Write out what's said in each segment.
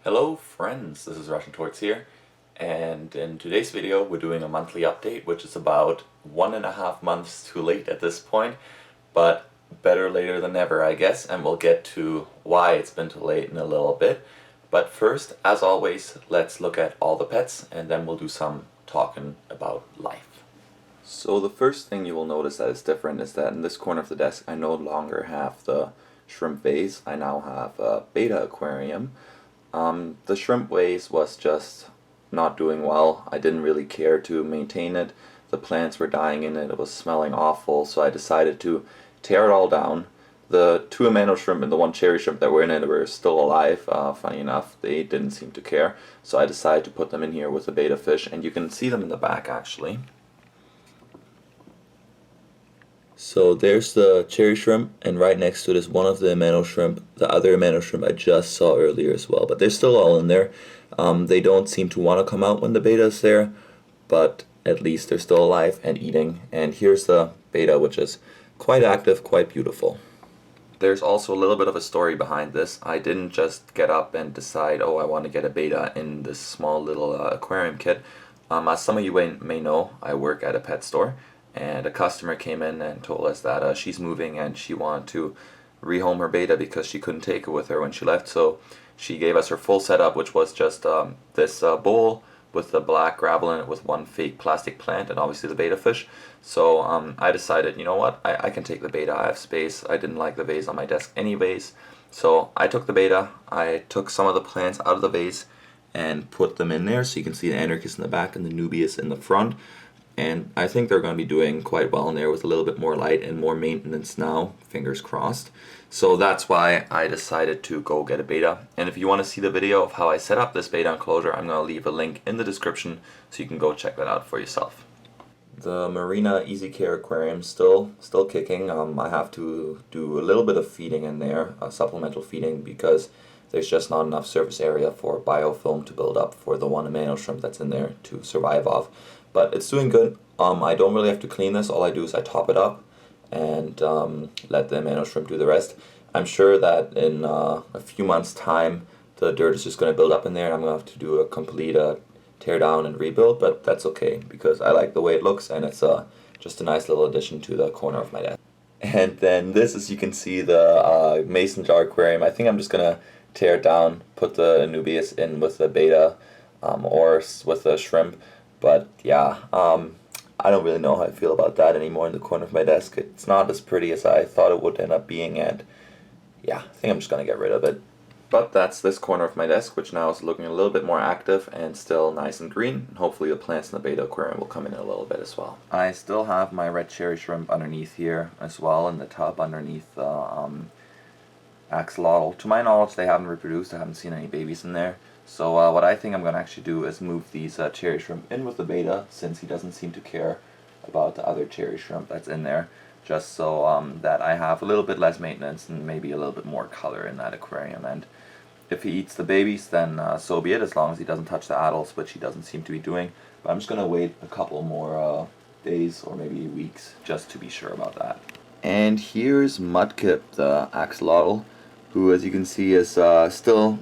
Hello friends, this is Russian Torts here, and in today's video we're doing a monthly update, which is about 1.5 months too late at this point, but better later than never I guess, and we'll get to why it's been too late in a little bit. But first, as always, let's look at all the pets, and then we'll do some talking about life. So the first thing you will notice that is different is that in this corner of the desk I no longer have the shrimp vase, I now have a beta aquarium. The shrimp vase was just not doing well. I didn't really care to maintain it. The plants were dying in it. It was smelling awful, so I decided to tear it all down. The two amano shrimp and the one cherry shrimp that were in it were still alive. Funny enough, they didn't seem to care. So I decided to put them in here with the beta fish, and you can see them in the back actually. So there's the cherry shrimp, and right next to it is one of the amano shrimp. The other amano shrimp I just saw earlier as well, but they're still all in there. They don't seem to want to come out when the beta is there, but at least they're still alive and eating. And here's the beta, which is quite active, quite beautiful. There's also a little bit of a story behind this. I didn't just get up and decide, oh, I want to get a beta in this small little aquarium kit. As some of you may know, I work at a pet store. And a customer came in and told us that she's moving and she wanted to rehome her beta because she couldn't take it with her when she left. So she gave us her full setup, which was just this bowl with the black gravel in it with one fake plastic plant and obviously the beta fish. So I decided, you know what, I can take the beta, I have space. I didn't like the vase on my desk anyways. So I took the beta, I took some of the plants out of the vase and put them in there. So you can see the anarchist in the back and the nubius in the front. And I think they're going to be doing quite well in there with a little bit more light and more maintenance now, fingers crossed. So that's why I decided to go get a beta. And if you want to see the video of how I set up this beta enclosure, I'm going to leave a link in the description so you can go check that out for yourself. The Marina Easy Care Aquarium still kicking. I have to do a little bit of feeding in there, supplemental feeding, because there's just not enough surface area for biofilm to build up for the one amano shrimp that's in there to survive off. But it's doing good. I don't really have to clean this. All I do is I top it up and let the amano shrimp do the rest. I'm sure that in a few months' time the dirt is just going to build up in there and I'm going to have to do a complete tear down and rebuild, but that's okay because I like the way it looks and it's just a nice little addition to the corner of my desk. And then this, as you can see, the mason jar aquarium. I think I'm just going to tear it down, put the Anubias in with the beta or with the shrimp. But yeah, I don't really know how I feel about that anymore in the corner of my desk. It's not as pretty as I thought it would end up being, and yeah, I think I'm just going to get rid of it. But that's this corner of my desk, which now is looking a little bit more active and still nice and green. And hopefully the plants in the beta aquarium will come in a little bit as well. I still have my red cherry shrimp underneath here as well in the tub underneath the axolotl. To my knowledge, they haven't reproduced. I haven't seen any babies in there. So what I think I'm going to actually do is move these cherry shrimp in with the beta, since he doesn't seem to care about the other cherry shrimp that's in there, just so that I have a little bit less maintenance and maybe a little bit more color in that aquarium. And if he eats the babies, then so be it, as long as he doesn't touch the adults, which he doesn't seem to be doing. But I'm just going to wait a couple more days or maybe weeks just to be sure about that. And here's Mudkip, the axolotl, who, as you can see, is still,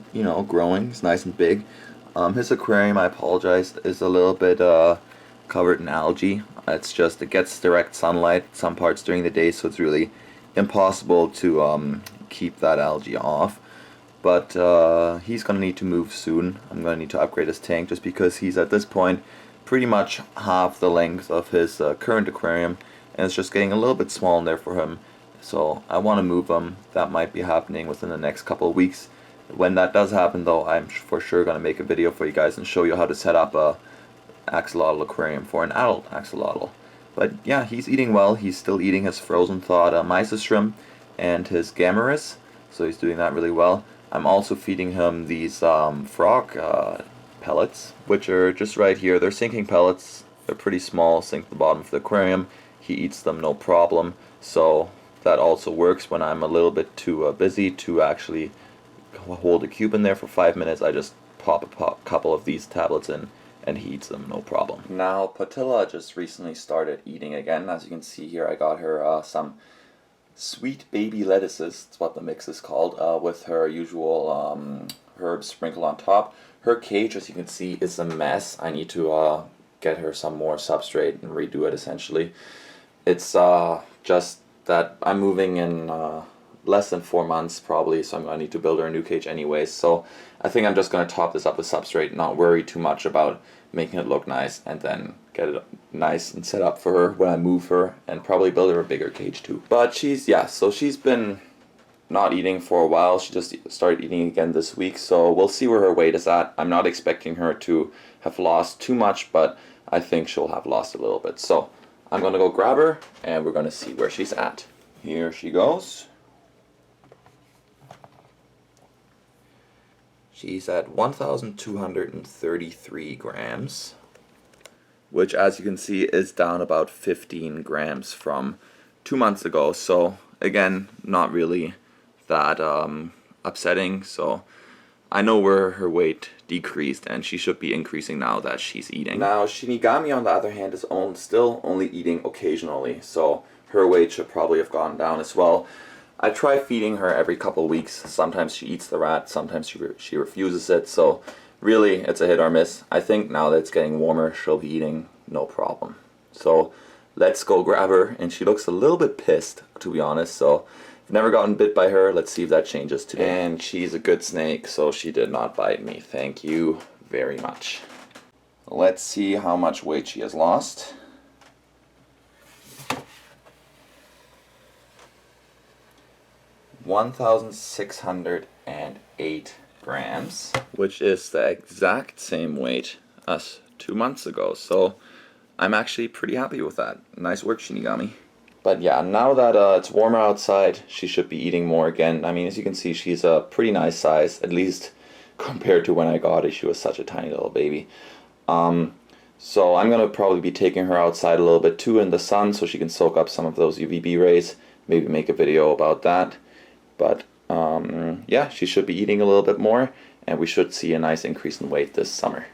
growing. It's nice and big. His aquarium, I apologize, is a little bit covered in algae. It's just, it gets direct sunlight some parts during the day, so it's really impossible to keep that algae off. But he's going to need to move soon. I'm going to need to upgrade his tank just because he's at this point pretty much half the length of his current aquarium, and it's just getting a little bit small in there for him. So I want to move them. That might be happening within the next couple of weeks. When that does happen though, I'm for sure going to make a video for you guys and show you how to set up a axolotl aquarium for an adult axolotl. But yeah, he's eating well. He's still eating his frozen thawed mysis shrimp and his gammarus, so he's doing that really well. I'm also feeding him these frog pellets, which are just right here. They're sinking pellets. They're pretty small, sink to the bottom of the aquarium. He eats them no problem. So that also works when I'm a little bit too busy to actually hold a cube in there for 5 minutes. I just pop a couple of these tablets in and he eats them no problem. Now Patilla just recently started eating again. As you can see here, I got her some sweet baby lettuces, that's what the mix is called, with her usual herbs sprinkled on top. Her cage, as you can see, is a mess. I need to get her some more substrate and redo it essentially. It's just that I'm moving in less than 4 months probably, so I'm going to need to build her a new cage anyways. So I think I'm just going to top this up with substrate, not worry too much about making it look nice, and then get it nice and set up for her when I move her, and probably build her a bigger cage too. But she's been not eating for a while. She just started eating again this week, so we'll see where her weight is at. I'm not expecting her to have lost too much, but I think she'll have lost a little bit. So I'm gonna go grab her and we're gonna see where she's at. Here she goes. She's at 1,233 grams, which, as you can see, is down about 15 grams from 2 months ago. So again, not really that upsetting. So I know where her weight decreased, and she should be increasing now that she's eating. Now Shinigami, on the other hand, is still only eating occasionally, so her weight should probably have gone down as well. I try feeding her every couple weeks. Sometimes she eats the rat, sometimes she refuses it, so really it's a hit or miss. I think now that it's getting warmer, she'll be eating no problem. So let's go grab her, and she looks a little bit pissed, to be honest, so I've never gotten bit by her. Let's see if that changes today. And she's a good snake, so she did not bite me. Thank you very much. Let's see how much weight she has lost. 1,608 grams, which is the exact same weight as 2 months ago. So I'm actually pretty happy with that. Nice work, Shinigami. But yeah, now that it's warmer outside, she should be eating more again. I mean, as you can see, she's a pretty nice size, at least compared to when I got her. She was such a tiny little baby. So I'm going to probably be taking her outside a little bit too in the sun so she can soak up some of those UVB rays. Maybe make a video about that. But yeah, she should be eating a little bit more, and we should see a nice increase in weight this summer.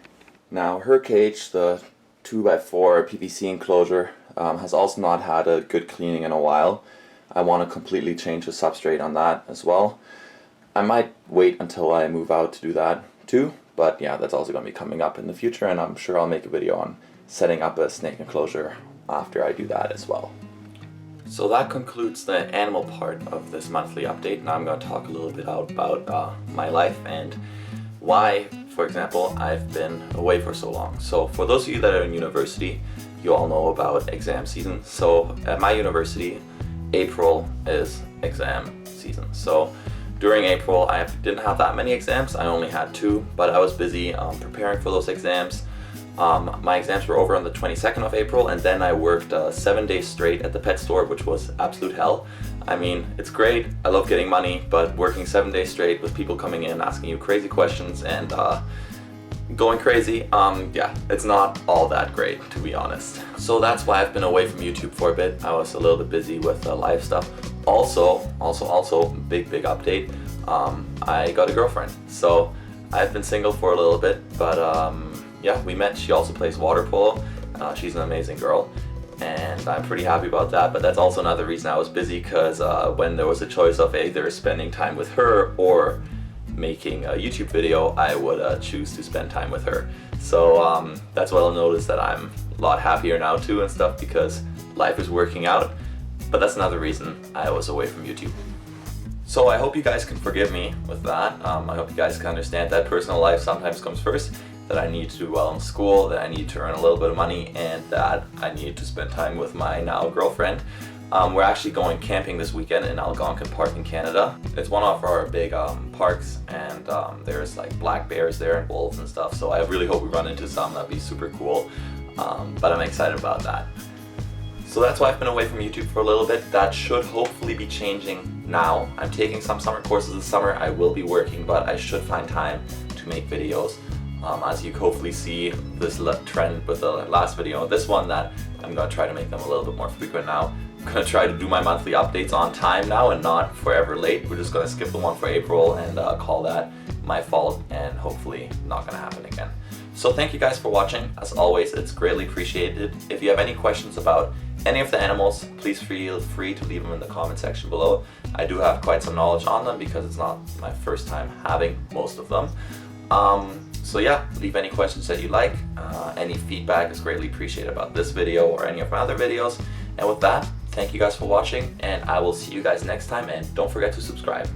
Now her cage, the 2x4 PVC enclosure, has also not had a good cleaning in a while. I want to completely change the substrate on that as well. I might wait until I move out to do that too, but yeah, that's also going to be coming up in the future, and I'm sure I'll make a video on setting up a snake enclosure after I do that as well. So that concludes the animal part of this monthly update. Now I'm going to talk a little bit about my life and why, for example, I've been away for so long. So for those of you that are in university, you all know about exam season. So at my university, April is exam season. So during April, I didn't have that many exams. I only had 2, but I was busy preparing for those exams. My exams were over on the 22nd of April, and then I worked 7 days straight at the pet store, which was absolute hell. I mean, it's great, I love getting money, but working 7 days straight with people coming in, asking you crazy questions, and going crazy, yeah, it's not all that great, to be honest. So that's why I've been away from YouTube for a bit. I was a little bit busy with live stuff. Also, big update, I got a girlfriend. So I've been single for a little bit, but yeah, we met. She also plays water polo. She's an amazing girl, and I'm pretty happy about that. But that's also another reason I was busy, because when there was a choice of either spending time with her or making a YouTube video, I would choose to spend time with her. So that's why I'll notice that I'm a lot happier now too and stuff, because life is working out. But that's another reason I was away from YouTube. So I hope you guys can forgive me with that. I hope you guys can understand that personal life sometimes comes first, that I need to do well in school, that I need to earn a little bit of money, and that I need to spend time with my now girlfriend. We're actually going camping this weekend in Algonquin Park in Canada. It's one of our big parks, and there's like black bears there and wolves and stuff, so I really hope we run into some. That'd be super cool, but I'm excited about that. So that's why I've been away from YouTube for a little bit. That should hopefully be changing now. I'm taking some summer courses this summer. I will be working, but I should find time to make videos. As you hopefully see this trend with the last video, this one, that I'm going to try to make them a little bit more frequent now. I'm going to try to do my monthly updates on time now and not forever late. We're just going to skip the one for April and call that my fault, and hopefully not going to happen again. So thank you guys for watching. As always, it's greatly appreciated. If you have any questions about any of the animals, please feel free to leave them in the comment section below. I do have quite some knowledge on them because it's not my first time having most of them. So yeah, leave any questions that you like. Any feedback is greatly appreciated about this video or any of my other videos. And with that, thank you guys for watching, and I will see you guys next time, and don't forget to subscribe.